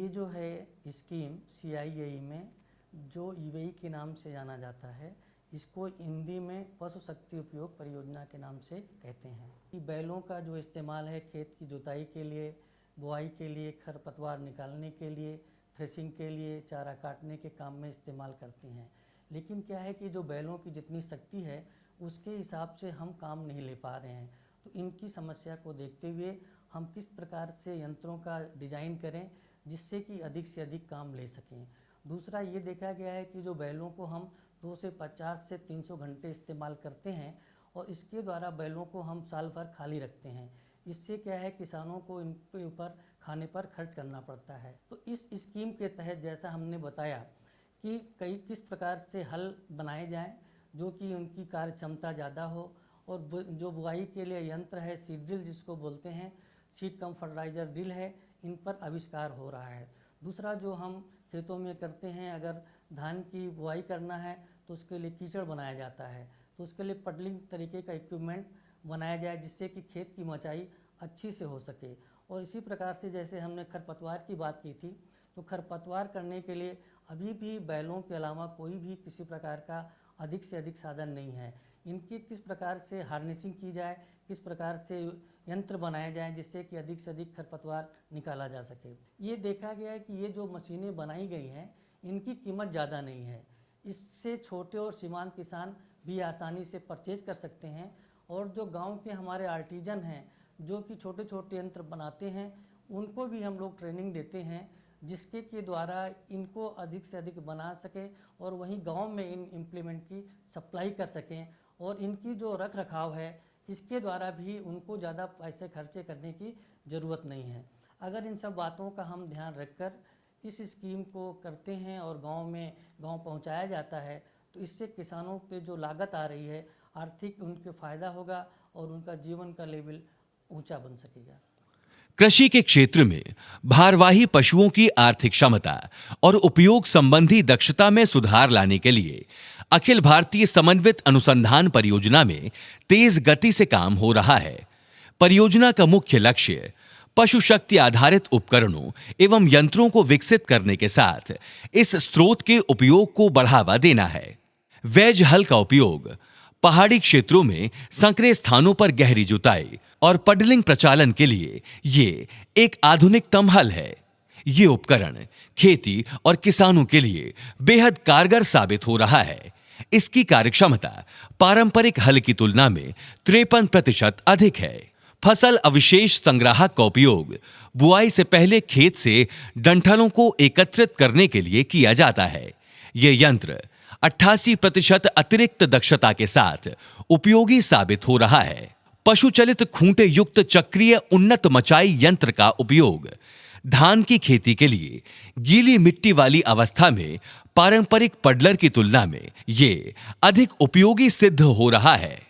ये जो है स्कीम CIAE में जो ईवेई के नाम से जाना जाता है, इसको हिंदी में पशु शक्ति उपयोग परियोजना के नाम से कहते हैं। कि बैलों का जो इस्तेमाल है खेत की जुताई के लिए, बुआई के लिए, खरपतवार निकालने के लिए, थ्रेसिंग के लिए, चारा काटने के काम में इस्तेमाल करते हैं। लेकिन क्या है कि जो बैलों की जितनी शक्ति है उसके हिसाब से हम काम नहीं ले पा रहे हैं। तो इनकी समस्या को देखते हुए हम किस प्रकार से यंत्रों का डिज़ाइन करें जिससे कि अधिक से अधिक काम ले सकें। दूसरा ये देखा गया है कि जो बैलों को हम 2 से 50 से 300 घंटे इस्तेमाल करते हैं और इसके द्वारा बैलों को हम साल भर खाली रखते हैं। इससे क्या है, किसानों को इनके ऊपर खाने पर खर्च करना पड़ता है। तो इस स्कीम के तहत जैसा हमने बताया कि किस प्रकार से हल बनाए जाएं जो कि उनकी कार्य क्षमता ज़्यादा हो, और जो बुआई के लिए यंत्र है सीड ड्रिल जिसको बोलते हैं, सीड कम फर्टिलाइजर ड्रिल है, इन पर आविष्कार हो रहा है। दूसरा जो हम खेतों में करते हैं, अगर धान की बुआई करना है तो उसके लिए कीचड़ बनाया जाता है, तो उसके लिए पडलिंग तरीके का इक्विपमेंट बनाया जाए जिससे कि खेत की मचाई अच्छी से हो सके। और इसी प्रकार से जैसे हमने खरपतवार की बात की थी, तो खरपतवार करने के लिए अभी भी बैलों के अलावा कोई भी किसी प्रकार का अधिक से अधिक साधन नहीं है। इनकी किस प्रकार से हार्नेसिंग की जाए, किस प्रकार से यंत्र बनाए जाएं जिससे कि अधिक से अधिक खरपतवार निकाला जा सके। ये देखा गया है कि ये जो मशीनें बनाई गई हैं इनकी कीमत ज़्यादा नहीं है। इससे छोटे और सीमांत किसान भी आसानी से परचेज कर सकते हैं, और जो गांव के हमारे आर्टिजन हैं जो कि छोटे छोटे यंत्र बनाते हैं उनको भी हम लोग ट्रेनिंग देते हैं जिसके के द्वारा इनको अधिक से अधिक बना सकें और वहीं गांव में इन इम्प्लीमेंट की सप्लाई कर सकें। और इनकी जो रख रखाव है इसके द्वारा भी उनको ज़्यादा पैसे खर्चे करने की ज़रूरत नहीं है। अगर इन सब बातों का हम ध्यान रखकर इस स्कीम को करते हैं और गांव पहुंचाया जाता है तो इससे किसानों पे जो लागत आ रही है आर्थिक उनके फ़ायदा होगा और उनका जीवन का लेवल ऊंचा बन सकेगा। कृषि के क्षेत्र में भारवाही पशुओं की आर्थिक क्षमता और उपयोग संबंधी दक्षता में सुधार लाने के लिए अखिल भारतीय समन्वित अनुसंधान परियोजना में तेज गति से काम हो रहा है। परियोजना का मुख्य लक्ष्य पशु शक्ति आधारित उपकरणों एवं यंत्रों को विकसित करने के साथ इस स्रोत के उपयोग को बढ़ावा देना है। वेज हल का उपयोग पहाड़ी क्षेत्रों में संकरे स्थानों पर गहरी जुताई और पडलिंग प्रचालन के लिए ये एक आधुनिकतम हल है। ये उपकरण खेती और किसानों के लिए बेहद कारगर साबित हो रहा है। इसकी कार्यक्षमता पारंपरिक हल की तुलना में 53% अधिक है। फसल अवशेष संग्राहक का उपयोग बुआई से पहले खेत से डंठलों को एकत्रित करने के लिए किया जाता है। ये यंत्र 88% अतिरिक्त दक्षता के साथ उपयोगी साबित हो रहा है। पशु चलित खूंटे युक्त चक्रीय उन्नत मचाई यंत्र का उपयोग धान की खेती के लिए गीली मिट्टी वाली अवस्था में पारंपरिक पडलर की तुलना में ये अधिक उपयोगी सिद्ध हो रहा है।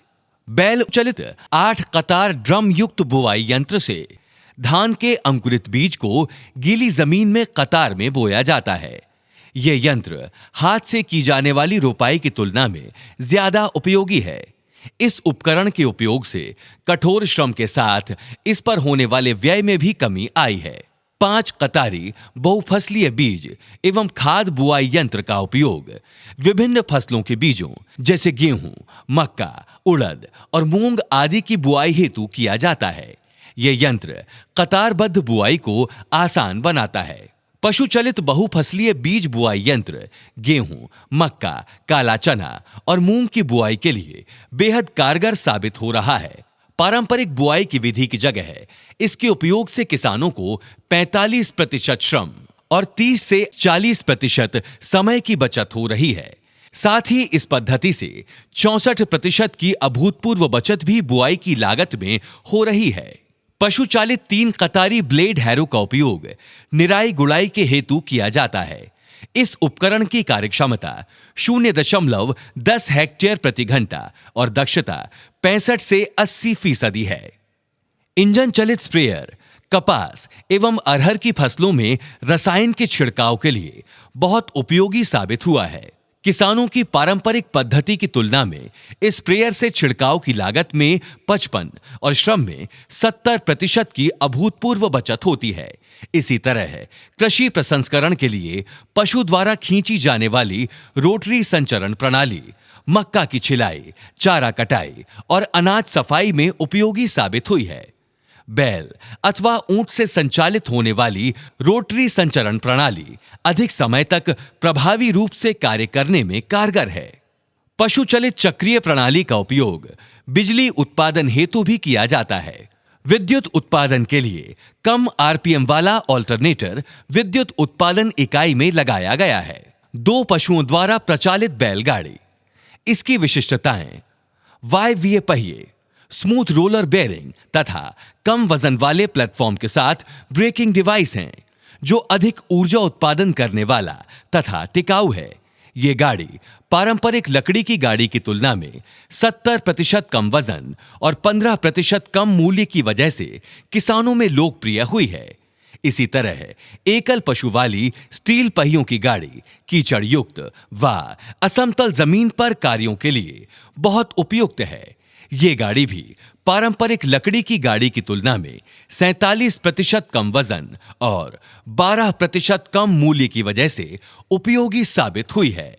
बैल चलित 8 कतार ड्रम युक्त बुआई यंत्र से धान के अंकुरित बीज को गीली जमीन में कतार में बोया जाता है। यह यंत्र हाथ से की जाने वाली रोपाई की तुलना में ज्यादा उपयोगी है। इस उपकरण के उपयोग से कठोर श्रम के साथ इस पर होने वाले व्यय में भी कमी आई है। 5 कतारी बहुफसलीय बीज एवं खाद बुआई यंत्र का उपयोग विभिन्न फसलों के बीजों जैसे गेहूं, मक्का, उड़द और मूंग आदि की बुआई हेतु किया जाता है। यह यंत्र कतारबद्ध बुआई को आसान बनाता है। पशु चलित बहुफसलीय बीज बुआई यंत्र गेहूं, मक्का, काला चना और मूंग की बुआई के लिए बेहद कारगर साबित हो रहा है। पारंपरिक बुआई की विधि की जगह इसके उपयोग से किसानों को 45% श्रम और 30 से 40% समय की बचत हो रही है। साथ ही इस पद्धति से 64% की अभूतपूर्व बचत भी बुआई की लागत में हो रही है। पशु चालित 3 कतारी ब्लेड हैरो का उपयोग निराई गुड़ाई के हेतु किया जाता है। इस उपकरण की कार्यक्षमता 0.10 हेक्टेयर प्रति घंटा और दक्षता 65 से 80% है। इंजन चलित स्प्रेयर कपास एवं अरहर की फसलों में रसायन के छिड़काव के लिए बहुत उपयोगी साबित हुआ है। किसानों की पारंपरिक पद्धति की तुलना में इस स्प्रेयर से छिड़काव की लागत में 55 और श्रम में 70% की अभूतपूर्व बचत होती है। इसी तरह कृषि प्रसंस्करण के लिए पशु द्वारा खींची जाने वाली रोटरी संचरण प्रणाली मक्का की छिलाई, चारा कटाई और अनाज सफाई में उपयोगी साबित हुई है। बैल अथवा ऊंट से संचालित होने वाली रोटरी संचरण प्रणाली अधिक समय तक प्रभावी रूप से कार्य करने में कारगर है। पशु चलित चक्रीय प्रणाली का उपयोग बिजली उत्पादन हेतु भी किया जाता है। विद्युत उत्पादन के लिए कम आरपीएम वाला ऑल्टरनेटर विद्युत उत्पादन इकाई में लगाया गया है। 2 पशुओं द्वारा प्रचालित बैलगाड़ी। इसकी विशिष्टताएं: वायवीय पहिए, स्मूथ रोलर बेयरिंग तथा कम वजन वाले प्लेटफॉर्म के साथ ब्रेकिंग डिवाइस हैं, जो अधिक ऊर्जा उत्पादन करने वाला तथा टिकाऊ है। ये गाड़ी पारंपरिक लकड़ी की गाड़ी की तुलना में 70% कम वजन और 15% कम मूल्य की वजह से किसानों में लोकप्रिय हुई है। इसी तरह एकल पशु वाली स्टील पहियों की गाड़ी कीचड़ युक्त व असमतल जमीन पर कार्यों के लिए बहुत उपयुक्त है। ये गाड़ी भी पारंपरिक लकड़ी की गाड़ी की तुलना में 47% कम वजन और 12% कम मूल्य की वजह से उपयोगी साबित हुई है।